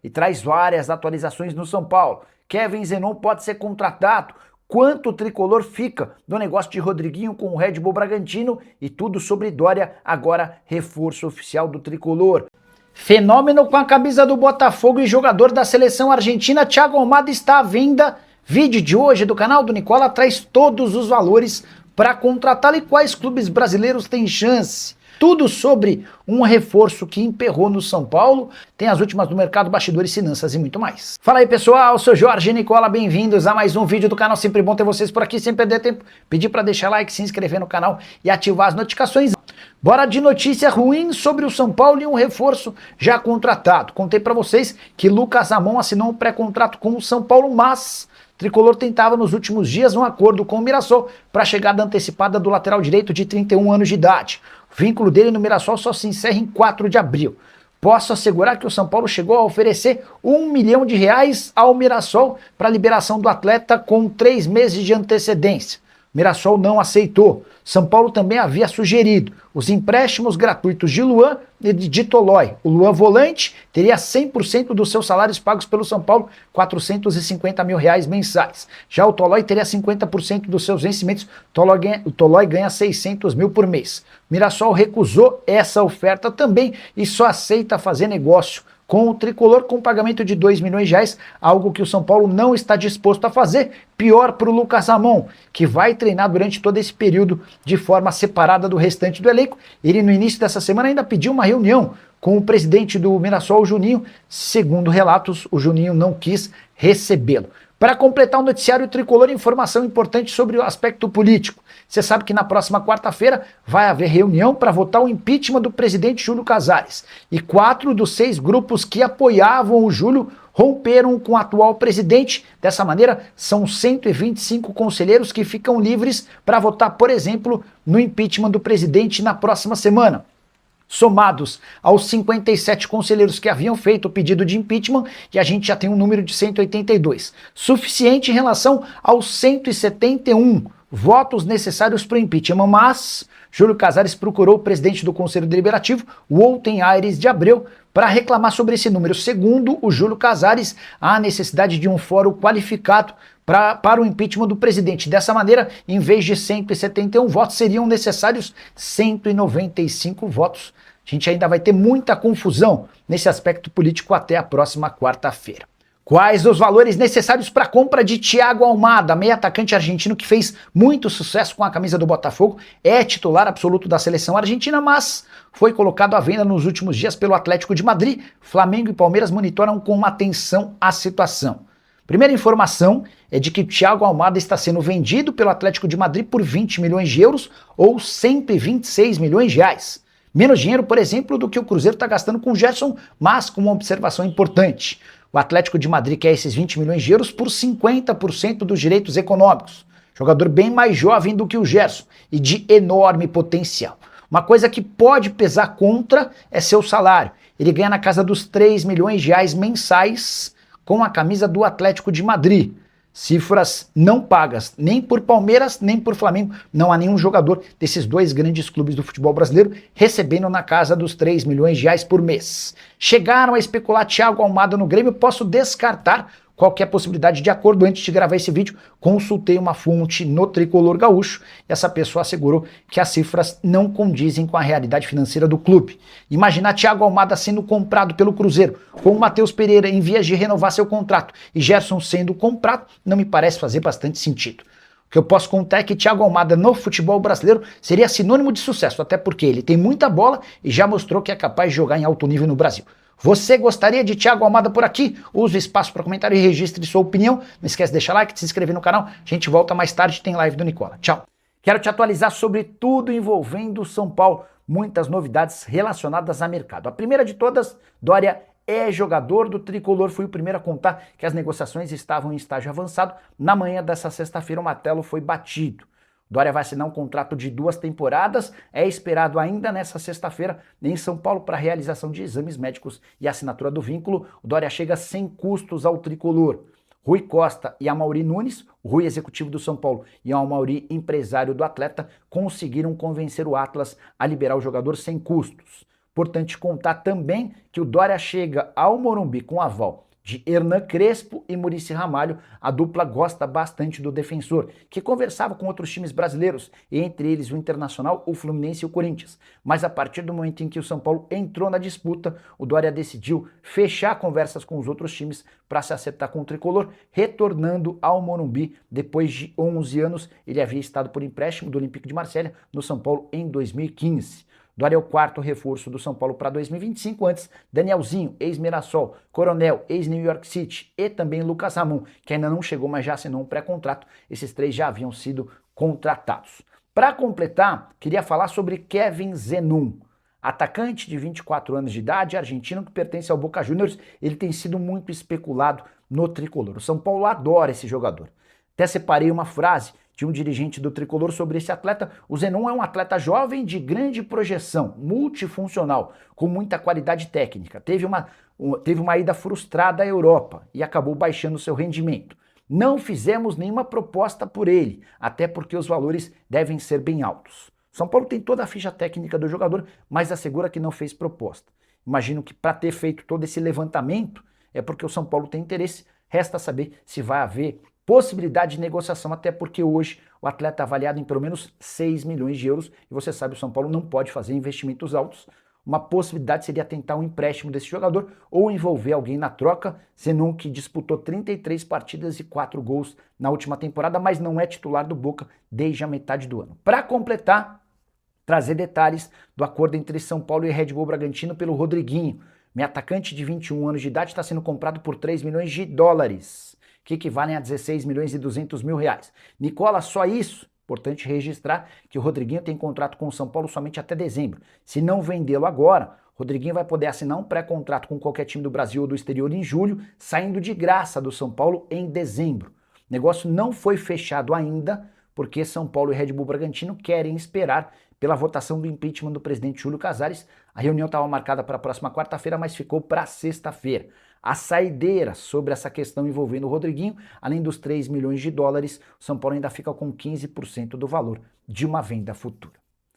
e traz várias atualizações no São Paulo. Kevin Zenon pode ser contratado? Quanto o tricolor fica no negócio de Rodriguinho com o Red Bull Bragantino? E tudo sobre Dória, agora reforço oficial do tricolor. Fenômeno com a camisa do Botafogo e jogador da seleção argentina, Thiago Almada, está à venda. Vídeo de hoje do canal do Nicola traz todos os valores para contratá-lo e quais clubes brasileiros têm chance. Tudo sobre um reforço que emperrou no São Paulo, tem as últimas do mercado, bastidores, finanças e muito mais. Fala aí pessoal, sou Jorge Nicola, bem-vindos a mais um vídeo do canal, sempre bom ter vocês por aqui, sem perder tempo, pedir para deixar like, se inscrever no canal e ativar as notificações. Bora de notícia ruim sobre o São Paulo e um reforço já contratado. Contei para vocês que Lucas Ramon assinou um pré-contrato com o São Paulo, mas o tricolor tentava nos últimos dias um acordo com o Mirassol para a chegada antecipada do lateral direito de 31 anos de idade. O vínculo dele no Mirassol só se encerra em 4 de abril. Posso assegurar que o São Paulo chegou a oferecer R$1 milhão ao Mirassol para a liberação do atleta com 3 meses de antecedência. Mirassol não aceitou. São Paulo também havia sugerido os empréstimos gratuitos de Luan e de Tolói. O Luan volante teria 100% dos seus salários pagos pelo São Paulo, R$450 mil mensais. Já o Tolói teria 50% dos seus vencimentos. O Tolói ganha 600 mil por mês. Mirassol recusou essa oferta também e só aceita fazer negócio com o tricolor com pagamento de R$2 milhões, algo que o São Paulo não está disposto a fazer. Pior para o Lucas Ramon, que vai treinar durante todo esse período de forma separada do restante do elenco. Ele no início dessa semana ainda pediu uma reunião com o presidente do Mirassol, o Juninho. Segundo relatos, o Juninho não quis recebê-lo. Para completar o noticiário tricolor, informação importante sobre o aspecto político. Você sabe que na próxima quarta-feira vai haver reunião para votar o impeachment do presidente Júlio Casares. E 4 dos 6 grupos que apoiavam o Júlio romperam com o atual presidente. Dessa maneira, são 125 conselheiros que ficam livres para votar, por exemplo, no impeachment do presidente na próxima semana. Somados aos 57 conselheiros que haviam feito o pedido de impeachment, e a gente já tem um número de 182, suficiente em relação aos 171 votos necessários para o impeachment, mas Júlio Casares procurou o presidente do Conselho Deliberativo, Wolten Aires de Abreu, para reclamar sobre esse número. Segundo o Júlio Casares, há necessidade de um fórum qualificado para o impeachment do presidente. Dessa maneira, em vez de 171 votos, seriam necessários 195 votos. A gente ainda vai ter muita confusão nesse aspecto político até a próxima quarta-feira. Quais os valores necessários para a compra de Thiago Almada, meio atacante argentino que fez muito sucesso com a camisa do Botafogo, é titular absoluto da seleção argentina, mas foi colocado à venda nos últimos dias pelo Atlético de Madrid. Flamengo e Palmeiras monitoram com atenção a situação. Primeira informação é de que o Thiago Almada está sendo vendido pelo Atlético de Madrid por 20 milhões de euros ou 126 milhões de reais. Menos dinheiro, por exemplo, do que o Cruzeiro está gastando com o Gerson, mas com uma observação importante. O Atlético de Madrid quer esses 20 milhões de euros por 50% dos direitos econômicos. Jogador bem mais jovem do que o Gerson e de enorme potencial. Uma coisa que pode pesar contra é seu salário. Ele ganha na casa dos 3 milhões de reais mensais com a camisa do Atlético de Madrid. Cifras não pagas nem por Palmeiras, nem por Flamengo. Não há nenhum jogador desses 2 grandes clubes do futebol brasileiro recebendo na casa dos 3 milhões de reais por mês. Chegaram a especular Thiago Almada no Grêmio, posso descartar qualquer possibilidade de acordo. Antes de gravar esse vídeo, consultei uma fonte no Tricolor Gaúcho e essa pessoa assegurou que as cifras não condizem com a realidade financeira do clube. Imaginar Thiago Almada sendo comprado pelo Cruzeiro, com o Matheus Pereira em vias de renovar seu contrato e Gerson sendo comprado, não me parece fazer bastante sentido. O que eu posso contar é que Thiago Almada no futebol brasileiro seria sinônimo de sucesso, até porque ele tem muita bola e já mostrou que é capaz de jogar em alto nível no Brasil. Você gostaria de Thiago Almada por aqui? Use o espaço para comentário e registre sua opinião. Não esquece de deixar like, de se inscrever no canal. A gente volta mais tarde, tem live do Nicola. Tchau! Quero te atualizar sobre tudo envolvendo o São Paulo. Muitas novidades relacionadas a mercado. A primeira de todas, Dória é jogador do tricolor. Fui o primeiro a contar que as negociações estavam em estágio avançado. Na manhã dessa sexta-feira o martelo foi batido. Dória vai assinar um contrato de 2 temporadas, é esperado ainda nessa sexta-feira em São Paulo para a realização de exames médicos e assinatura do vínculo. O Dória chega sem custos ao tricolor. Rui Costa e Amaury Nunes, o Rui executivo do São Paulo e o Amaury empresário do atleta, conseguiram convencer o Atlas a liberar o jogador sem custos. Importante contar também que o Dória chega ao Morumbi com aval de Hernan Crespo e Muricy Ramalho. A dupla gosta bastante do defensor, que conversava com outros times brasileiros, entre eles o Internacional, o Fluminense e o Corinthians. Mas a partir do momento em que o São Paulo entrou na disputa, o Dória decidiu fechar conversas com os outros times para se acertar com o tricolor, retornando ao Morumbi depois de 11 anos. Ele havia estado por empréstimo do Olympique de Marselha no São Paulo em 2015. Dória é o quarto reforço do São Paulo para 2025, antes Danielzinho, ex-Mirassol, Coronel, ex-New York City e também Lucas Ramon, que ainda não chegou, mas já assinou um pré-contrato. Esses três já haviam sido contratados. Para completar, queria falar sobre Kevin Zenón, atacante de 24 anos de idade, argentino que pertence ao Boca Juniors. Ele tem sido muito especulado no tricolor. O São Paulo adora esse jogador. Até separei uma frase de um dirigente do tricolor sobre esse atleta. O Zenón é um atleta jovem de grande projeção, multifuncional, com muita qualidade técnica. Teve uma ida frustrada à Europa e acabou baixando seu rendimento. Não fizemos nenhuma proposta por ele, até porque os valores devem ser bem altos. São Paulo tem toda a ficha técnica do jogador, mas assegura que não fez proposta. Imagino que para ter feito todo esse levantamento é porque o São Paulo tem interesse. Resta saber se vai haver possibilidade de negociação, até porque hoje o atleta é avaliado em pelo menos 6 milhões de euros e você sabe, o São Paulo não pode fazer investimentos altos. Uma possibilidade seria tentar um empréstimo desse jogador ou envolver alguém na troca. Zenón, que disputou 33 partidas e 4 gols na última temporada, mas não é titular do Boca desde a metade do ano. Para completar, trazer detalhes do acordo entre São Paulo e Red Bull Bragantino pelo Rodriguinho. Meu atacante de 21 anos de idade está sendo comprado por 3 milhões de dólares, que equivalem a 16 milhões e 200 mil reais. Nicola, só isso? Importante registrar que o Rodriguinho tem contrato com o São Paulo somente até dezembro. Se não vendê-lo agora, o Rodriguinho vai poder assinar um pré-contrato com qualquer time do Brasil ou do exterior em julho, saindo de graça do São Paulo em dezembro. O negócio não foi fechado ainda, porque São Paulo e Red Bull Bragantino querem esperar pela votação do impeachment do presidente Júlio Casares. A reunião estava marcada para a próxima quarta-feira, mas ficou para sexta-feira. A saideira sobre essa questão envolvendo o Rodriguinho, além dos 3 milhões de dólares, o São Paulo ainda fica com 15% do valor de uma venda futura.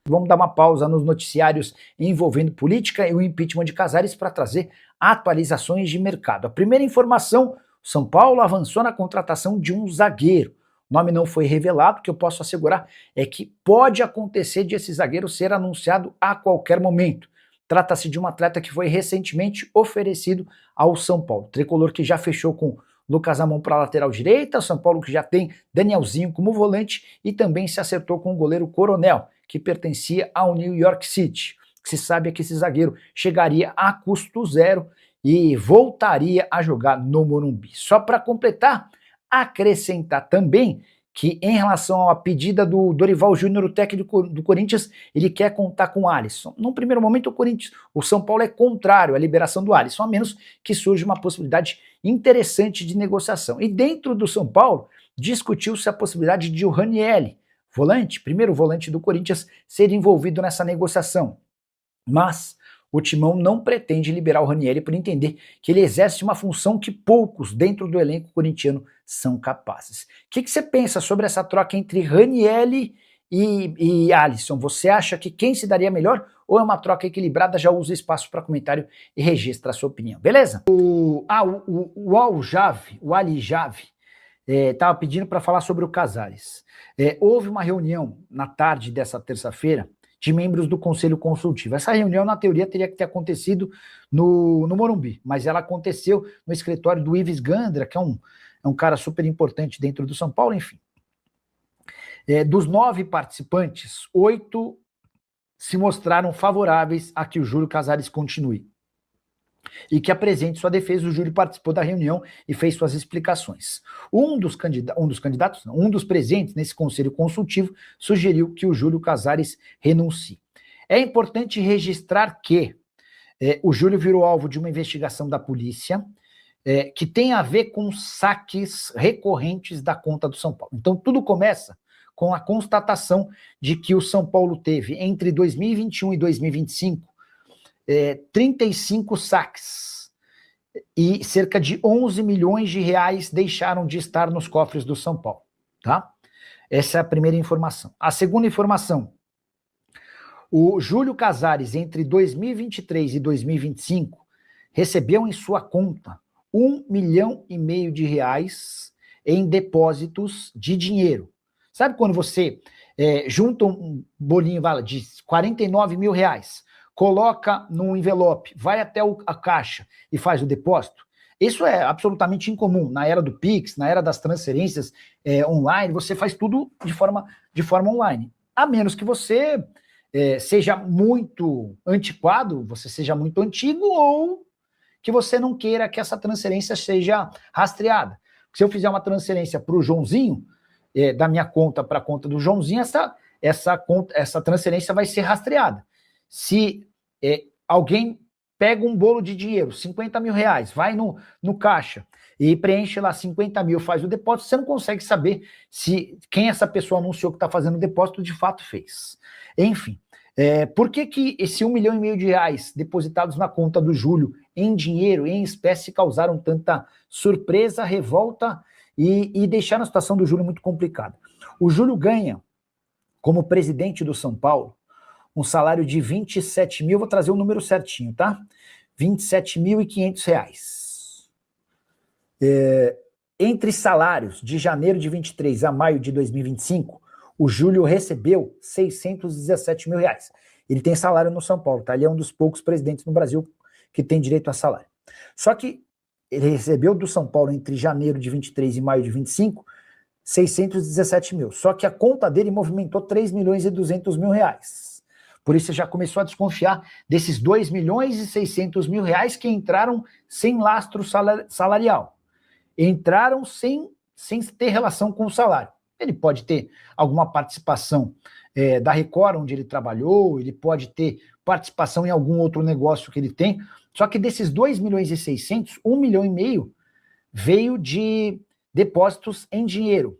Vamos dar uma pausa nos noticiários envolvendo política e o impeachment de Casares para trazer atualizações de mercado. A primeira informação: o São Paulo avançou na contratação de um zagueiro. O nome não foi revelado. O que eu posso assegurar é que pode acontecer de esse zagueiro ser anunciado a qualquer momento. Trata-se de um atleta que foi recentemente oferecido ao São Paulo. Tricolor que já fechou com Lucas Ramon para a lateral direita, o São Paulo que já tem Danielzinho como volante e também se acertou com o goleiro Coronel, que pertencia ao New York City. O que se sabe é que esse zagueiro chegaria a custo zero e voltaria a jogar no Morumbi. Só para completar, acrescentar também que em relação à pedida do Dorival Júnior, o técnico do Corinthians, ele quer contar com o Alisson. Num primeiro momento, o São Paulo é contrário à liberação do Alisson, a menos que surja uma possibilidade interessante de negociação. E dentro do São Paulo, discutiu-se a possibilidade de o Ranieri, primeiro volante do Corinthians, ser envolvido nessa negociação. Mas o Timão não pretende liberar o Ranieri por entender que ele exerce uma função que poucos dentro do elenco corintiano são capazes. O que você pensa sobre essa troca entre Ranieri e Alisson? Você acha que quem se daria melhor ou é uma troca equilibrada? Já usa espaço para comentário e registra a sua opinião, beleza? O Ali Jave estava pedindo para falar sobre o Casares. Houve uma reunião na tarde dessa terça-feira de membros do Conselho Consultivo. Essa reunião, na teoria, teria que ter acontecido no Morumbi, mas ela aconteceu no escritório do Ives Gandra, que é um cara super importante dentro do São Paulo, enfim. Dos 9 participantes, 8 se mostraram favoráveis a que o Júlio Casares continue e que apresente sua defesa. O Júlio participou da reunião e fez suas explicações. Um dos presentes nesse conselho consultivo sugeriu que o Júlio Casares renuncie. É importante registrar que o Júlio virou alvo de uma investigação da polícia que tem a ver com saques recorrentes da conta do São Paulo. Então tudo começa com a constatação de que o São Paulo teve entre 2021 e 2025 35 saques e cerca de 11 milhões de reais deixaram de estar nos cofres do São Paulo, tá? Essa é a primeira informação. A segunda informação: O Júlio Casares, entre 2023 e 2025, recebeu em sua conta R$ 1,5 milhão em depósitos de dinheiro. Sabe quando você junta um bolinho de R$ 49 mil, coloca num envelope, vai até a caixa e faz o depósito? Isso é absolutamente incomum. Na era do Pix, na era das transferências online, você faz tudo de forma online. A menos que você seja muito antiquado, você seja muito antigo, ou que você não queira que essa transferência seja rastreada. Se eu fizer uma transferência para o Joãozinho, da minha conta para a conta do Joãozinho, essa transferência vai ser rastreada. Se alguém pega um bolo de dinheiro, R$ 50 mil, vai no caixa e preenche lá 50 mil, faz o depósito, você não consegue saber se quem essa pessoa anunciou que está fazendo o depósito de fato fez. Enfim, por que esse R$ 1,5 milhão depositados na conta do Júlio em dinheiro, em espécie, causaram tanta surpresa, revolta e deixaram a situação do Júlio muito complicada? O Júlio ganha, como presidente do São Paulo, um salário de 27 mil, vou trazer o número certinho, tá? R$ 27.500. Entre salários de janeiro de 23 a maio de 2025, o Júlio recebeu R$ 617 mil. Ele tem salário no São Paulo, tá? Ele é um dos poucos presidentes no Brasil que tem direito a salário. Só que ele recebeu do São Paulo entre janeiro de 23 e maio de 25, 617 mil. Só que a conta dele movimentou 3.200.000 reais. Por isso você já começou a desconfiar desses 2.600.000 reais que entraram sem lastro salarial. Entraram sem ter relação com o salário. Ele pode ter alguma participação da Record, onde ele trabalhou, ele pode ter participação em algum outro negócio que ele tem, só que desses 2.600.000, 1,5 milhão veio de depósitos em dinheiro.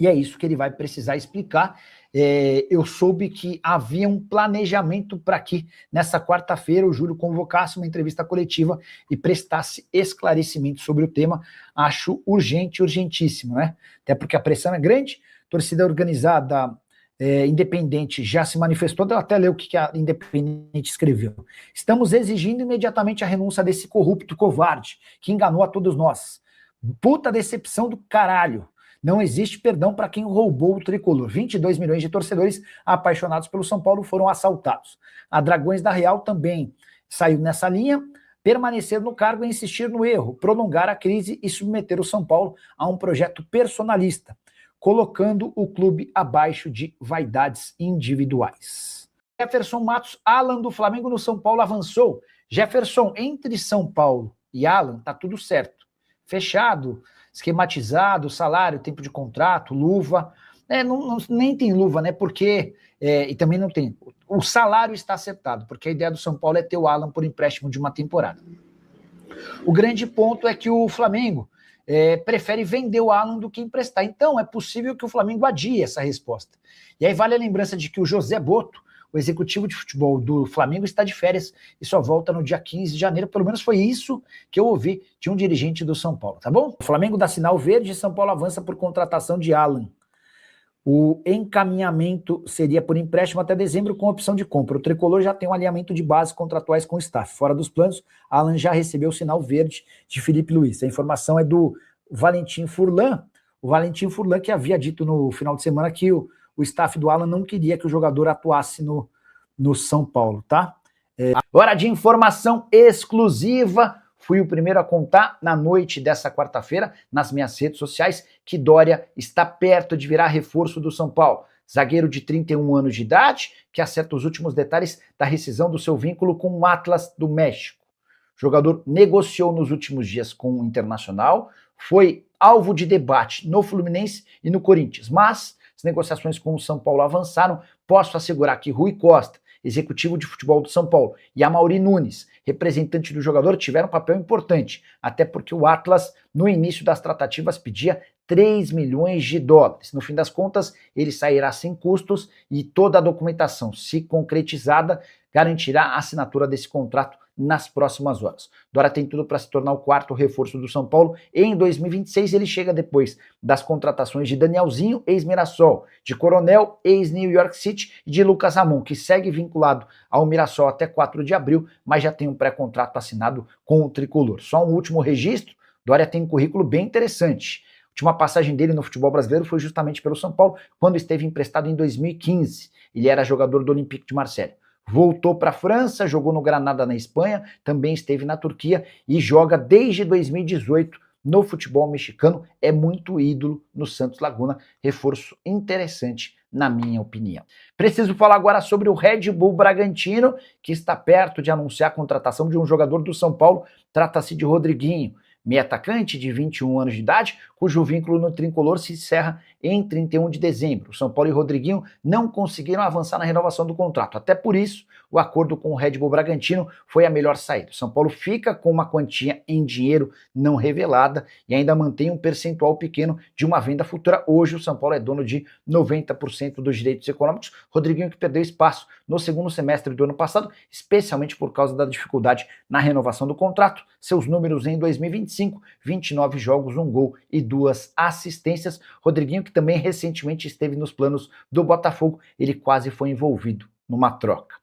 E é isso que ele vai precisar explicar. Eu soube que havia um planejamento para que nessa quarta-feira o Júlio convocasse uma entrevista coletiva e prestasse esclarecimento sobre o tema. Acho urgente, urgentíssimo, né? Até porque a pressão é grande, torcida organizada independente já se manifestou, eu até ler o que a Independente escreveu. Estamos exigindo imediatamente a renúncia desse corrupto covarde que enganou a todos nós. Puta decepção do caralho. Não existe perdão para quem roubou o tricolor. 22 milhões de torcedores apaixonados pelo São Paulo foram assaltados. A Dragões da Real também saiu nessa linha, permanecer no cargo e insistir no erro, prolongar a crise e submeter o São Paulo a um projeto personalista, colocando o clube abaixo de vaidades individuais. Jefferson Matos, Alan do Flamengo no São Paulo avançou. Jefferson, entre São Paulo e Alan, tá tudo certo. Fechado, esquematizado, salário, tempo de contrato, luva. Nem tem luva, né? Porque, e também não tem. O salário está acertado, porque a ideia do São Paulo é ter o Alan por empréstimo de uma temporada. O grande ponto é que o Flamengo prefere vender o Alan do que emprestar. Então, é possível que o Flamengo adie essa resposta. E aí vale a lembrança de que o José Botto, o executivo de futebol do Flamengo, está de férias e só volta no dia 15 de janeiro. Pelo menos foi isso que eu ouvi de um dirigente do São Paulo, tá bom? O Flamengo dá sinal verde e São Paulo avança por contratação de Alan. O encaminhamento seria por empréstimo até dezembro com opção de compra. O Tricolor já tem um alinhamento de bases contratuais com o staff. Fora dos planos, Alan já recebeu o sinal verde de Felipe Luiz. A informação é do Valentim Furlan. O Valentim Furlan que havia dito no final de semana que o staff do Alan não queria que o jogador atuasse no São Paulo, tá? Hora de informação exclusiva. Fui o primeiro a contar na noite dessa quarta-feira, nas minhas redes sociais, que Dória está perto de virar reforço do São Paulo. Zagueiro de 31 anos de idade, que acerta os últimos detalhes da rescisão do seu vínculo com o Atlas do México. O jogador negociou nos últimos dias com o Internacional, foi alvo de debate no Fluminense e no Corinthians, mas as negociações com o São Paulo avançaram. Posso assegurar que Rui Costa, executivo de futebol do São Paulo, e Amaury Nunes, representante do jogador, tiveram um papel importante, até porque o Atlas, no início das tratativas, pedia 3 milhões de dólares. No fim das contas, ele sairá sem custos e toda a documentação, se concretizada, garantirá a assinatura desse contrato nas próximas horas. Dória tem tudo para se tornar o quarto reforço do São Paulo e em 2026 ele chega depois das contratações de Danielzinho, ex-Mirassol, de Coronel, ex-New York City e de Lucas Ramon, que segue vinculado ao Mirassol até 4 de abril, mas já tem um pré-contrato assinado com o tricolor. Só um último registro, Dória tem um currículo bem interessante. A última passagem dele no futebol brasileiro foi justamente pelo São Paulo, quando esteve emprestado em 2015. Ele era jogador do Olympique de Marseille. Voltou para a França, jogou no Granada na Espanha, também esteve na Turquia e joga desde 2018 no futebol mexicano. É muito ídolo no Santos Laguna, reforço interessante na minha opinião. Preciso falar agora sobre o Red Bull Bragantino, que está perto de anunciar a contratação de um jogador do São Paulo. Trata-se de Rodriguinho, meio atacante de 21 anos de idade, cujo vínculo no tricolor se encerra em 31 de dezembro. O São Paulo e Rodriguinho não conseguiram avançar na renovação do contrato. Até por isso, o acordo com o Red Bull Bragantino foi a melhor saída. O São Paulo fica com uma quantia em dinheiro não revelada e ainda mantém um percentual pequeno de uma venda futura. Hoje, o São Paulo é dono de 90% dos direitos econômicos. Rodriguinho que perdeu espaço no segundo semestre do ano passado, especialmente por causa da dificuldade na renovação do contrato. Seus números em 2025, 29 jogos, 1 gol e 2 assistências. Rodriguinho, que também recentemente esteve nos planos do Botafogo, ele quase foi envolvido numa troca.